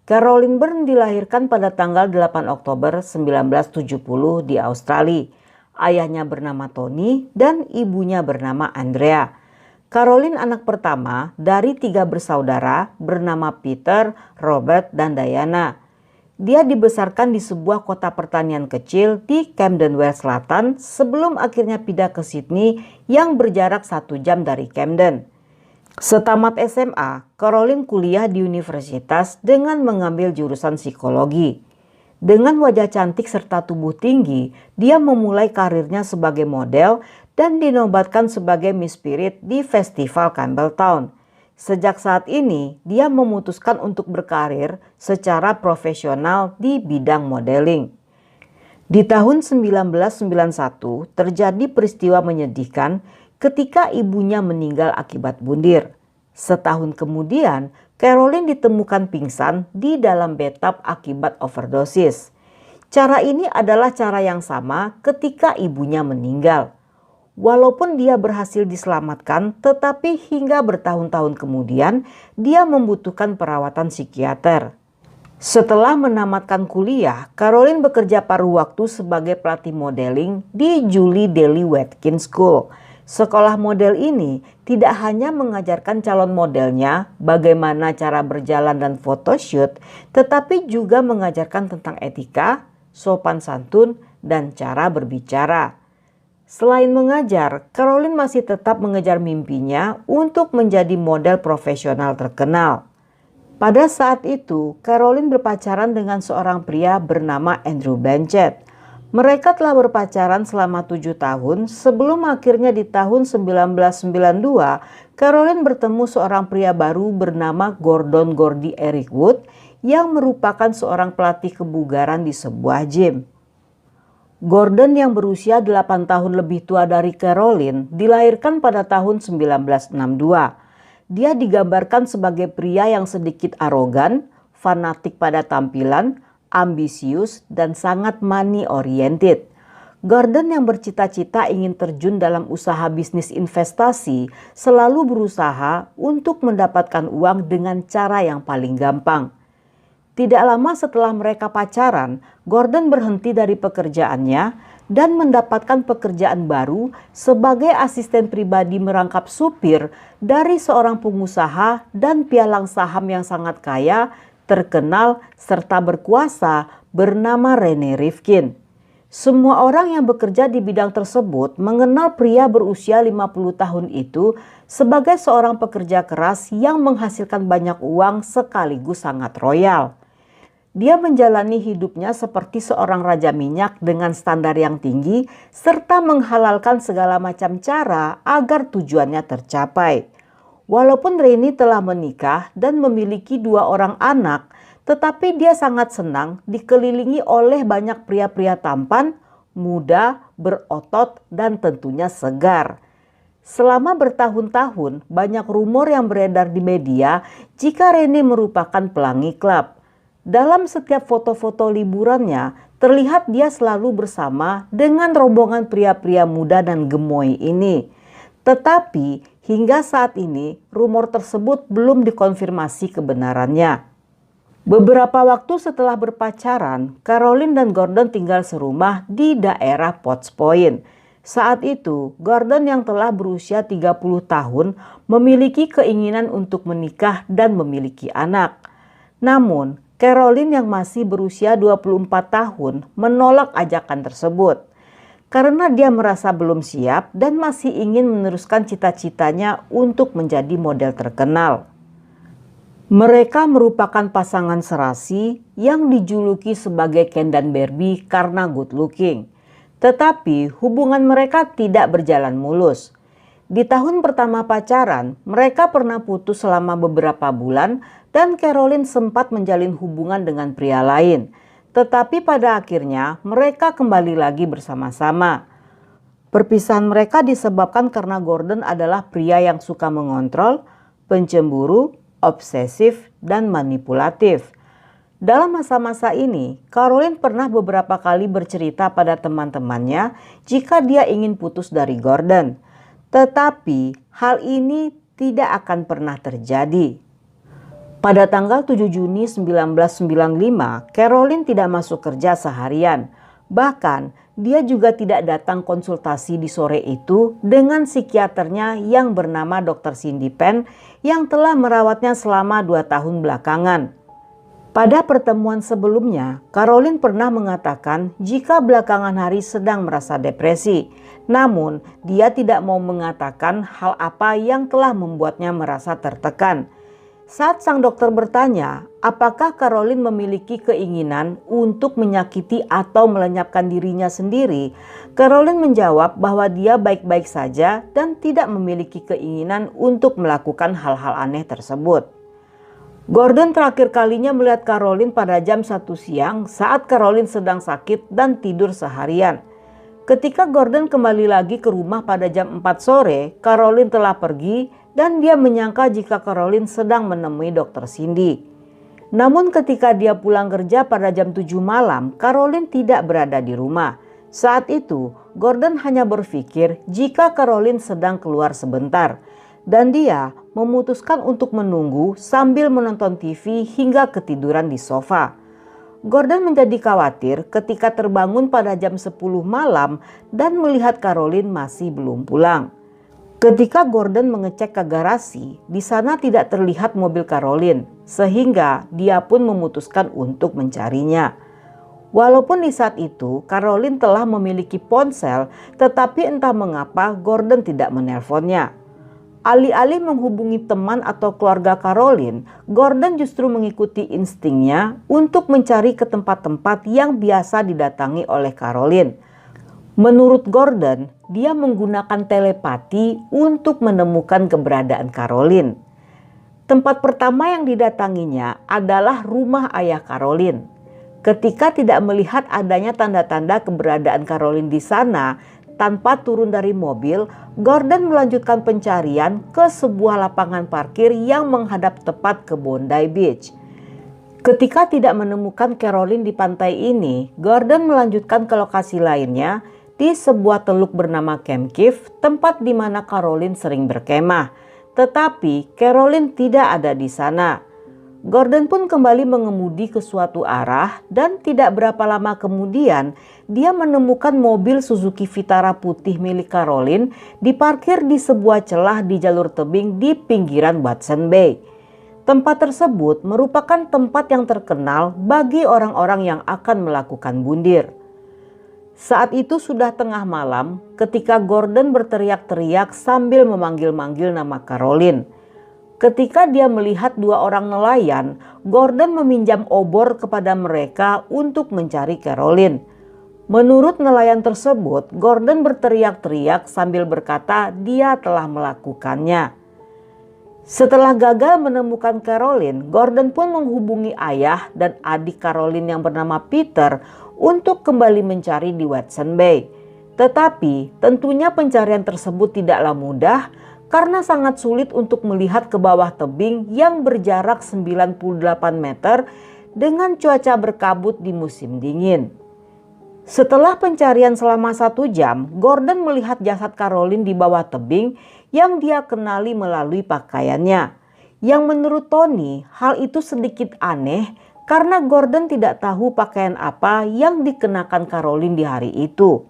Carolyn Byrne dilahirkan pada tanggal 8 Oktober 1970 di Australia. Ayahnya bernama Tony dan ibunya bernama Andrea. Carolyn anak pertama dari 3 bersaudara bernama Peter, Robert, dan Diana. Dia dibesarkan di sebuah kota pertanian kecil di Camden Wells Selatan sebelum akhirnya pindah ke Sydney yang berjarak 1 jam dari Camden. Setamat SMA, Carolyn kuliah di universitas dengan mengambil jurusan psikologi. Dengan wajah cantik serta tubuh tinggi, dia memulai karirnya sebagai model dan dinobatkan sebagai Miss Spirit di Festival Campbelltown. Sejak saat ini, dia memutuskan untuk berkarir secara profesional di bidang modeling. Di tahun 1991, terjadi peristiwa menyedihkan ketika ibunya meninggal akibat bundir. Setahun kemudian, Carolyn ditemukan pingsan di dalam bathtub akibat overdosis. Cara ini adalah cara yang sama ketika ibunya meninggal. Walaupun dia berhasil diselamatkan, tetapi hingga bertahun-tahun kemudian dia membutuhkan perawatan psikiater. Setelah menamatkan kuliah, Carolyn bekerja paruh waktu sebagai pelatih modeling di Julie Deli Watkins School. Sekolah model ini tidak hanya mengajarkan calon modelnya bagaimana cara berjalan dan photoshoot, tetapi juga mengajarkan tentang etika, sopan santun, dan cara berbicara. Selain mengajar, Carolyn masih tetap mengejar mimpinya untuk menjadi model profesional terkenal. Pada saat itu, Carolyn berpacaran dengan seorang pria bernama Andrew Blanchett. Mereka telah berpacaran selama 7 tahun sebelum akhirnya di tahun 1992, Carolyn bertemu seorang pria baru bernama Gordon Gordy Eric Wood yang merupakan seorang pelatih kebugaran di sebuah gym. Gordon yang berusia 8 tahun lebih tua dari Carolyn dilahirkan pada tahun 1962. Dia digambarkan sebagai pria yang sedikit arogan, fanatik pada tampilan, ambisius, dan sangat money oriented. Gordon yang bercita-cita ingin terjun dalam usaha bisnis investasi selalu berusaha untuk mendapatkan uang dengan cara yang paling gampang. Tidak lama setelah mereka pacaran, Gordon berhenti dari pekerjaannya dan mendapatkan pekerjaan baru sebagai asisten pribadi merangkap supir dari seorang pengusaha dan pialang saham yang sangat kaya, terkenal, serta berkuasa bernama Rene Rifkin. Semua orang yang bekerja di bidang tersebut mengenal pria berusia 50 tahun itu sebagai seorang pekerja keras yang menghasilkan banyak uang sekaligus sangat royal. Dia menjalani hidupnya seperti seorang raja minyak dengan standar yang tinggi serta menghalalkan segala macam cara agar tujuannya tercapai. Walaupun Rene telah menikah dan memiliki 2 orang anak, tetapi dia sangat senang dikelilingi oleh banyak pria-pria tampan, muda, berotot, dan tentunya segar. Selama bertahun-tahun, banyak rumor yang beredar di media jika Rene merupakan pelangi klub. Dalam setiap foto-foto liburannya, terlihat dia selalu bersama dengan rombongan pria-pria muda dan gemoy ini. Tetapi hingga saat ini, rumor tersebut belum dikonfirmasi kebenarannya. Beberapa waktu setelah berpacaran, Carolyn dan Gordon tinggal serumah di daerah Potts Point. Saat itu, Gordon yang telah berusia 30 tahun memiliki keinginan untuk menikah dan memiliki anak. Namun, Carolyn yang masih berusia 24 tahun menolak ajakan tersebut karena dia merasa belum siap dan masih ingin meneruskan cita-citanya untuk menjadi model terkenal. Mereka merupakan pasangan serasi yang dijuluki sebagai Ken dan Barbie karena good looking. Tetapi hubungan mereka tidak berjalan mulus. Di tahun pertama pacaran, mereka pernah putus selama beberapa bulan dan Carolyn sempat menjalin hubungan dengan pria lain. Tetapi pada akhirnya mereka kembali lagi bersama-sama. Perpisahan mereka disebabkan karena Gordon adalah pria yang suka mengontrol, pencemburu, obsesif, dan manipulatif. Dalam masa-masa ini, Carolyn pernah beberapa kali bercerita pada teman-temannya jika dia ingin putus dari Gordon. Tetapi hal ini tidak akan pernah terjadi. Pada tanggal 7 Juni 1995, Caroline tidak masuk kerja seharian. Bahkan, dia juga tidak datang konsultasi di sore itu dengan psikiaternya yang bernama Dr. Cindy Penn yang telah merawatnya selama 2 tahun belakangan. Pada pertemuan sebelumnya, Caroline pernah mengatakan jika belakangan hari sedang merasa depresi. Namun, dia tidak mau mengatakan hal apa yang telah membuatnya merasa tertekan. Saat sang dokter bertanya, apakah Caroline memiliki keinginan untuk menyakiti atau melenyapkan dirinya sendiri, Caroline menjawab bahwa dia baik-baik saja dan tidak memiliki keinginan untuk melakukan hal-hal aneh tersebut. Gordon terakhir kalinya melihat Caroline pada jam 1 siang saat Caroline sedang sakit dan tidur seharian. Ketika Gordon kembali lagi ke rumah pada jam 4 sore, Caroline telah pergi dan dia menyangka jika Caroline sedang menemui Dr. Cindy. Namun ketika dia pulang kerja pada jam 7 malam, Caroline tidak berada di rumah. Saat itu, Gordon hanya berpikir jika Caroline sedang keluar sebentar. Dan dia memutuskan untuk menunggu sambil menonton TV hingga ketiduran di sofa. Gordon menjadi khawatir ketika terbangun pada jam 10 malam dan melihat Caroline masih belum pulang. Ketika Gordon mengecek ke garasi, di sana tidak terlihat mobil Caroline, sehingga dia pun memutuskan untuk mencarinya. Walaupun di saat itu Caroline telah memiliki ponsel, tetapi entah mengapa Gordon tidak menelponnya. Alih-alih menghubungi teman atau keluarga Caroline, Gordon justru mengikuti instingnya untuk mencari ke tempat-tempat yang biasa didatangi oleh Caroline. Menurut Gordon, dia menggunakan telepati untuk menemukan keberadaan Caroline. Tempat pertama yang didatanginya adalah rumah ayah Caroline. Ketika tidak melihat adanya tanda-tanda keberadaan Caroline di sana, tanpa turun dari mobil, Gordon melanjutkan pencarian ke sebuah lapangan parkir yang menghadap tepat ke Bondi Beach. Ketika tidak menemukan Caroline di pantai ini, Gordon melanjutkan ke lokasi lainnya di sebuah teluk bernama Camp Keefe, tempat di mana Caroline sering berkemah. Tetapi Caroline tidak ada di sana. Gordon pun kembali mengemudi ke suatu arah dan tidak berapa lama kemudian dia menemukan mobil Suzuki Vitara putih milik Caroline diparkir di sebuah celah di jalur tebing di pinggiran Watson Bay. Tempat tersebut merupakan tempat yang terkenal bagi orang-orang yang akan melakukan bundir. Saat itu sudah tengah malam ketika Gordon berteriak-teriak sambil memanggil-manggil nama Caroline. Ketika dia melihat 2 orang nelayan, Gordon meminjam obor kepada mereka untuk mencari Caroline. Menurut nelayan tersebut, Gordon berteriak-teriak sambil berkata dia telah melakukannya. Setelah gagal menemukan Caroline, Gordon pun menghubungi ayah dan adik Caroline yang bernama Peter untuk kembali mencari di Watson Bay. Tetapi tentunya pencarian tersebut tidaklah mudah karena sangat sulit untuk melihat ke bawah tebing yang berjarak 98 meter dengan cuaca berkabut di musim dingin. Setelah pencarian selama 1 jam, Gordon melihat jasad Caroline di bawah tebing yang dia kenali melalui pakaiannya. Yang menurut Tony, hal itu sedikit aneh karena Gordon tidak tahu pakaian apa yang dikenakan Caroline di hari itu.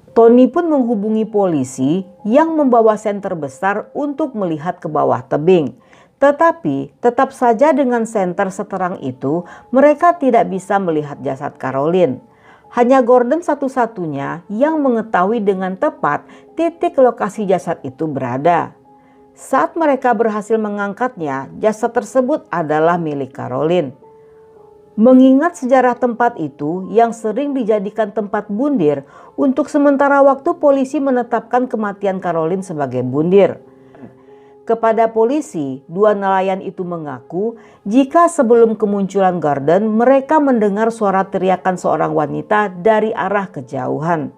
Tony pun menghubungi polisi yang membawa senter besar untuk melihat ke bawah tebing. Tetapi tetap saja dengan senter seterang itu mereka tidak bisa melihat jasad Caroline. Hanya Gordon satu-satunya yang mengetahui dengan tepat titik lokasi jasad itu berada. Saat mereka berhasil mengangkatnya, jasad tersebut adalah milik Caroline. Mengingat sejarah tempat itu yang sering dijadikan tempat bundir, untuk sementara waktu polisi menetapkan kematian Caroline sebagai bundir. Kepada polisi, 2 nelayan itu mengaku jika sebelum kemunculan Gordon mereka mendengar suara teriakan seorang wanita dari arah kejauhan.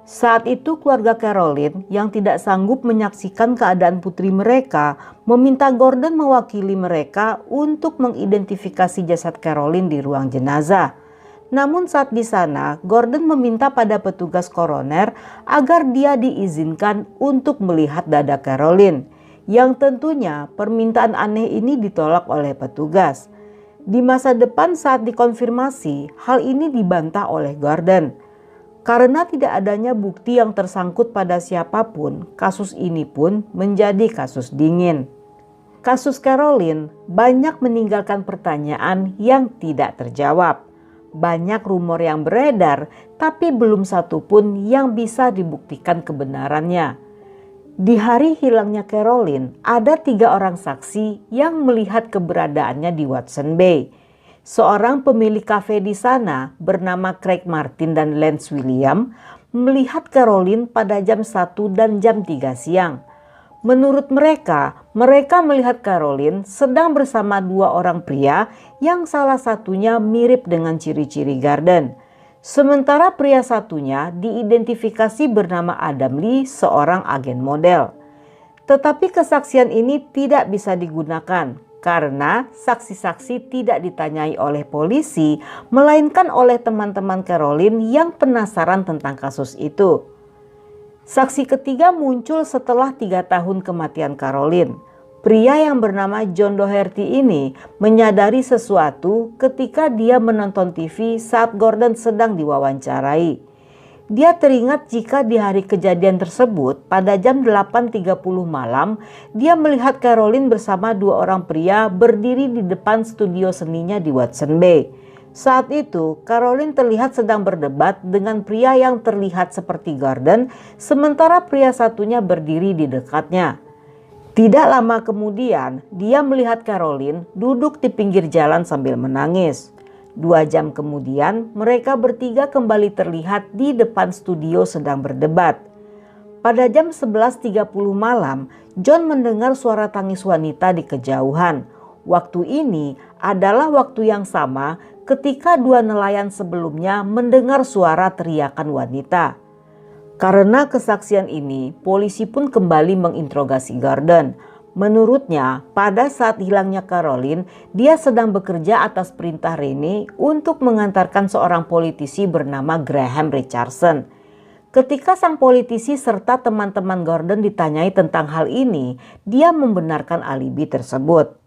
Saat itu keluarga Caroline yang tidak sanggup menyaksikan keadaan putri mereka meminta Gordon mewakili mereka untuk mengidentifikasi jasad Caroline di ruang jenazah. Namun saat di sana, Gordon meminta pada petugas koroner agar dia diizinkan untuk melihat dada Caroline. Yang tentunya permintaan aneh ini ditolak oleh petugas. Di masa depan saat dikonfirmasi, hal ini dibantah oleh Gordon. Karena tidak adanya bukti yang tersangkut pada siapapun, kasus ini pun menjadi kasus dingin. Kasus Caroline banyak meninggalkan pertanyaan yang tidak terjawab. Banyak rumor yang beredar, tapi belum satu pun yang bisa dibuktikan kebenarannya. Di hari hilangnya Caroline, ada 3 orang saksi yang melihat keberadaannya di Watson Bay. Seorang pemilik kafe di sana bernama Craig Martin dan Lance William melihat Caroline pada jam 1 dan jam 3 siang. Menurut mereka melihat Caroline sedang bersama 2 orang pria yang salah satunya mirip dengan ciri-ciri Gordon. Sementara pria satunya diidentifikasi bernama Adam Lee, seorang agen model. Tetapi kesaksian ini tidak bisa digunakan karena saksi-saksi tidak ditanyai oleh polisi, melainkan oleh teman-teman Caroline yang penasaran tentang kasus itu. Saksi ketiga muncul setelah 3 tahun kematian Caroline. Pria yang bernama John Doherty ini menyadari sesuatu ketika dia menonton TV saat Gordon sedang diwawancarai. Dia teringat jika di hari kejadian tersebut pada jam 8.30 malam dia melihat Caroline bersama 2 orang pria berdiri di depan studio seninya di Watson Bay. Saat itu Caroline terlihat sedang berdebat dengan pria yang terlihat seperti Gordon, sementara pria satunya berdiri di dekatnya. Tidak lama kemudian dia melihat Caroline duduk di pinggir jalan sambil menangis. 2 jam kemudian mereka bertiga kembali terlihat di depan studio sedang berdebat. Pada jam 11.30 malam, John mendengar suara tangis wanita di kejauhan. Waktu ini adalah waktu yang sama ketika 2 nelayan sebelumnya mendengar suara teriakan wanita. Karena kesaksian ini, polisi pun kembali menginterogasi Gordon. Menurutnya, pada saat hilangnya Caroline, dia sedang bekerja atas perintah Renee untuk mengantarkan seorang politisi bernama Graham Richardson. Ketika sang politisi serta teman-teman Gordon ditanyai tentang hal ini, dia membenarkan alibi tersebut.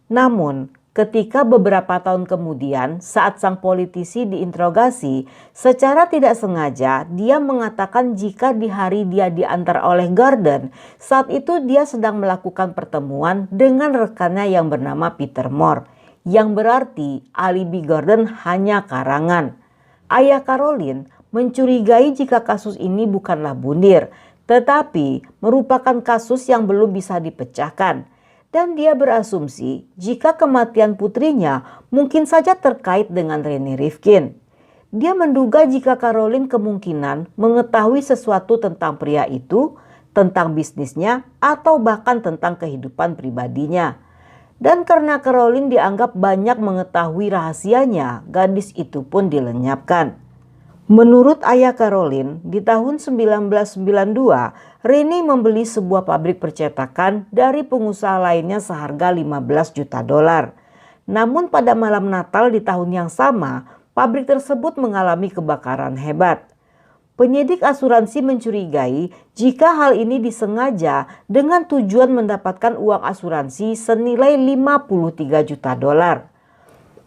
Namun, ketika beberapa tahun kemudian saat sang politisi diinterogasi, secara tidak sengaja dia mengatakan jika di hari dia diantar oleh Gordon, saat itu dia sedang melakukan pertemuan dengan rekannya yang bernama Peter Moore, yang berarti alibi Gordon hanya karangan. Ayah Caroline mencurigai jika kasus ini bukanlah bunder, tetapi merupakan kasus yang belum bisa dipecahkan. Dan dia berasumsi jika kematian putrinya mungkin saja terkait dengan Renee Rifkin. Dia menduga jika Caroline kemungkinan mengetahui sesuatu tentang pria itu, tentang bisnisnya, atau bahkan tentang kehidupan pribadinya. Dan karena Caroline dianggap banyak mengetahui rahasianya, gadis itu pun dilenyapkan. Menurut ayah Caroline, di tahun 1992, Renee membeli sebuah pabrik percetakan dari pengusaha lainnya seharga 15 juta dolar. Namun pada malam Natal di tahun yang sama, pabrik tersebut mengalami kebakaran hebat. Penyidik asuransi mencurigai jika hal ini disengaja dengan tujuan mendapatkan uang asuransi senilai 53 juta dolar.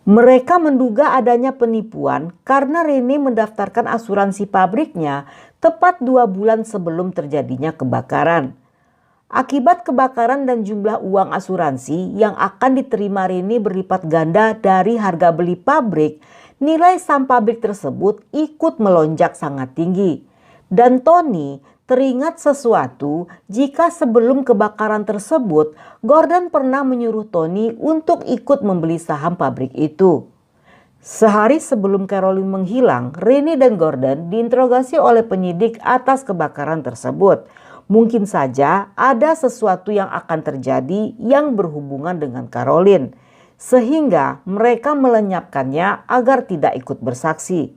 Mereka menduga adanya penipuan karena Renee mendaftarkan asuransi pabriknya tepat 2 bulan sebelum terjadinya kebakaran. Akibat kebakaran dan jumlah uang asuransi yang akan diterima Renee berlipat ganda dari harga beli pabrik, nilai saham pabrik tersebut ikut melonjak sangat tinggi. Dan Tony teringat sesuatu jika sebelum kebakaran tersebut, Gordon pernah menyuruh Tony untuk ikut membeli saham pabrik itu. Sehari sebelum Caroline menghilang, Renee dan Gordon diinterogasi oleh penyidik atas kebakaran tersebut. Mungkin saja ada sesuatu yang akan terjadi yang berhubungan dengan Caroline, sehingga mereka melenyapkannya agar tidak ikut bersaksi.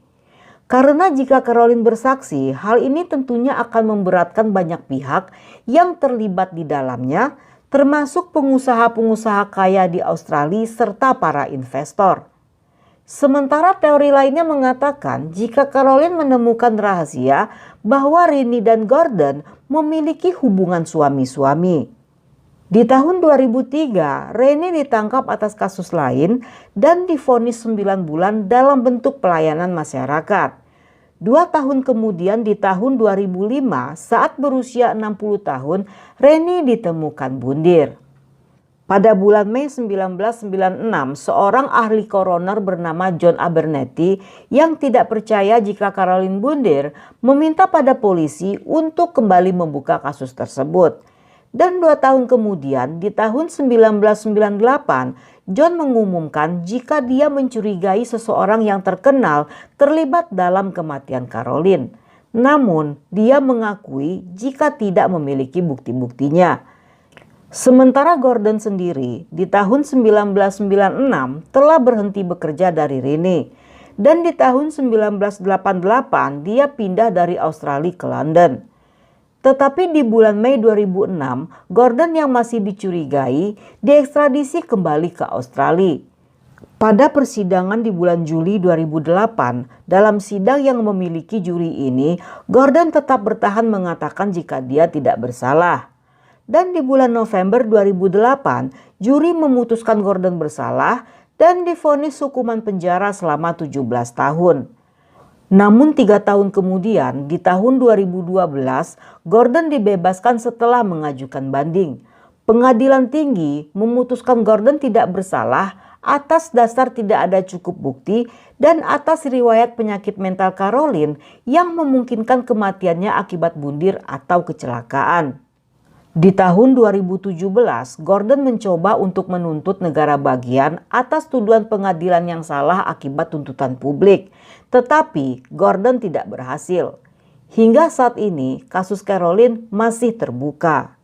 Karena jika Caroline bersaksi, hal ini tentunya akan memberatkan banyak pihak yang terlibat di dalamnya, termasuk pengusaha-pengusaha kaya di Australia serta para investor. Sementara teori lainnya mengatakan jika Caroline menemukan rahasia bahwa Renee dan Gordon memiliki hubungan suami-suami. Di tahun 2003, Reni ditangkap atas kasus lain dan divonis 9 bulan dalam bentuk pelayanan masyarakat. 2 tahun kemudian di tahun 2005 saat berusia 60 tahun, Reni ditemukan bundir. Pada bulan Mei 1996, seorang ahli koroner bernama John Abernethy yang tidak percaya jika Caroline bundir meminta pada polisi untuk kembali membuka kasus tersebut. Dan 2 tahun kemudian di tahun 1998, John mengumumkan jika dia mencurigai seseorang yang terkenal terlibat dalam kematian Caroline. Namun dia mengakui jika tidak memiliki bukti-buktinya. Sementara Gordon sendiri di tahun 1996 telah berhenti bekerja dari Reni. Dan di tahun 1988 dia pindah dari Australia ke London. Tetapi di bulan Mei 2006, Gordon yang masih dicurigai diekstradisi kembali ke Australia. Pada persidangan di bulan Juli 2008, dalam sidang yang memiliki juri ini, Gordon tetap bertahan mengatakan jika dia tidak bersalah. Dan di bulan November 2008, juri memutuskan Gordon bersalah dan divonis hukuman penjara selama 17 tahun. Namun 3 tahun kemudian, di tahun 2012, Gordon dibebaskan setelah mengajukan banding. Pengadilan tinggi memutuskan Gordon tidak bersalah atas dasar tidak ada cukup bukti dan atas riwayat penyakit mental Caroline yang memungkinkan kematiannya akibat bundir atau kecelakaan. Di tahun 2017, Gordon mencoba untuk menuntut negara bagian atas tuduhan pengadilan yang salah akibat tuntutan publik, tetapi Gordon tidak berhasil. Hingga saat ini, kasus Caroline masih terbuka.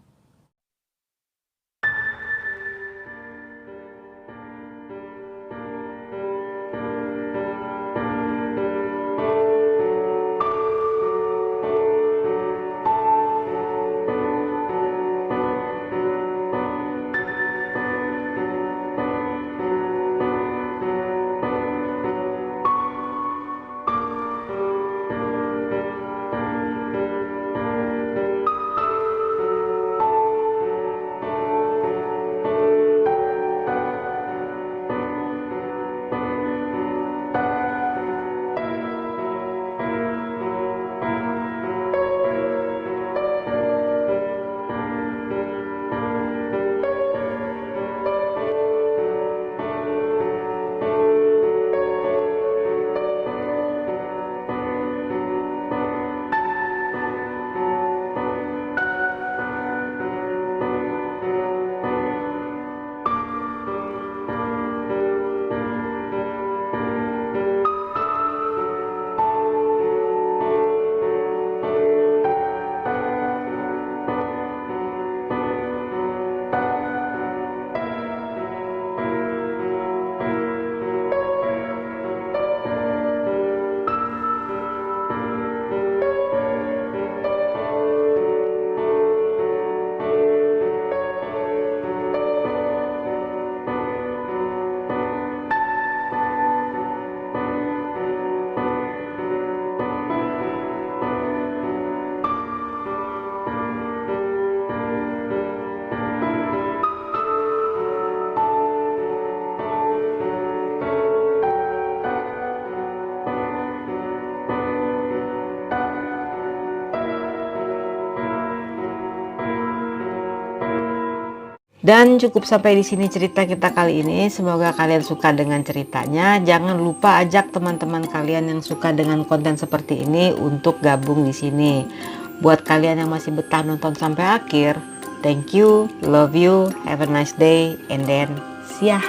Dan cukup sampai di sini cerita kita kali ini. Semoga kalian suka dengan ceritanya. Jangan lupa ajak teman-teman kalian yang suka dengan konten seperti ini untuk gabung di sini. Buat kalian yang masih betah nonton sampai akhir, thank you, love you, have a nice day, and then see ya.